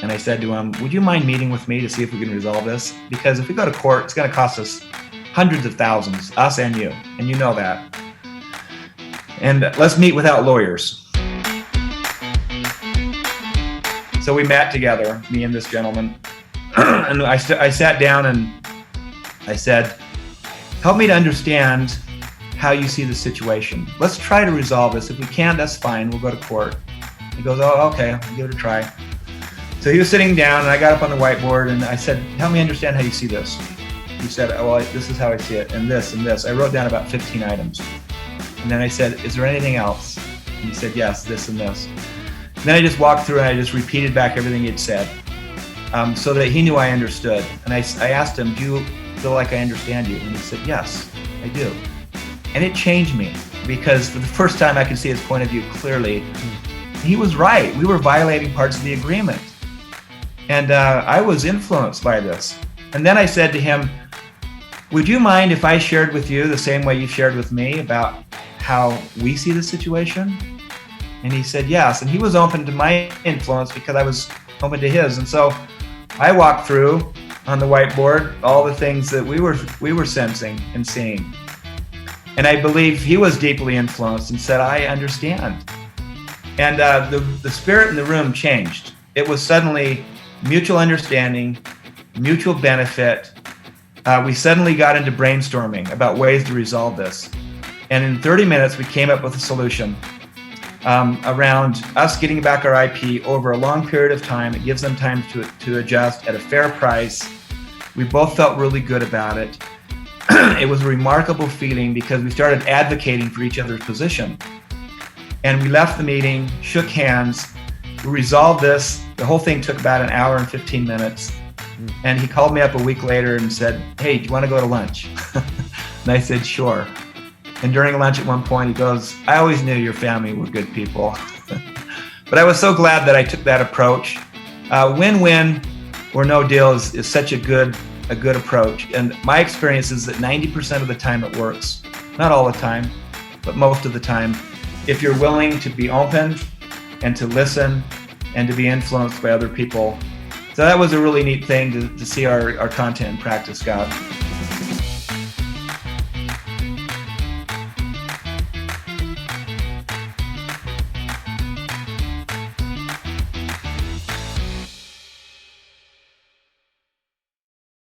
and I said to him, would you mind meeting with me to see if we can resolve this? Because if we go to court, it's going to cost us hundreds of thousands, us and you know that. And let's meet without lawyers. So we met together, me and this gentleman, and I sat down and I said, help me to understand how you see the situation. Let's try to resolve this. If we can't, that's fine. We'll go to court. He goes, oh, okay, I'll give it a try. So he was sitting down and I got up on the whiteboard and I said, help me understand how you see this. He said, oh, well, this is how I see it, and this and this. I wrote down about 15 items. And then I said, is there anything else? And he said, yes, this and this. And then I just walked through and I just repeated back everything he'd said, so that he knew I understood. And I asked him, do you feel like I understand you? And he said, yes, I do. And it changed me, because for the first time I could see his point of view clearly. He was right. We were violating parts of the agreement. And I was influenced by this. And then I said to him, would you mind if I shared with you the same way you shared with me about how we see the situation? And he said yes. And he was open to my influence because I was open to his. And so I walked through on the whiteboard all the things that we were sensing and seeing. And I believe he was deeply influenced and said, I understand. And the spirit in the room changed. It was suddenly mutual understanding, mutual benefit. We suddenly got into brainstorming about ways to resolve this. And in 30 minutes, we came up with a solution around us getting back our IP over a long period of time. It gives them time to adjust at a fair price. We both felt really good about it. It was a remarkable feeling because we started advocating for each other's position. And we left the meeting, shook hands, we resolved this. The whole thing took about an hour and 15 minutes. And he called me up a week later and said, hey, do you want to go to lunch? And I said, sure. And during lunch at one point, he goes, I always knew your family were good people. But I was so glad that I took that approach. Win-win or no deal is such a good approach. And my experience is that 90% of the time it works. Not all the time, but most of the time. If you're willing to be open and to listen and to be influenced by other people. So that was a really neat thing to see our content in practice, Scott.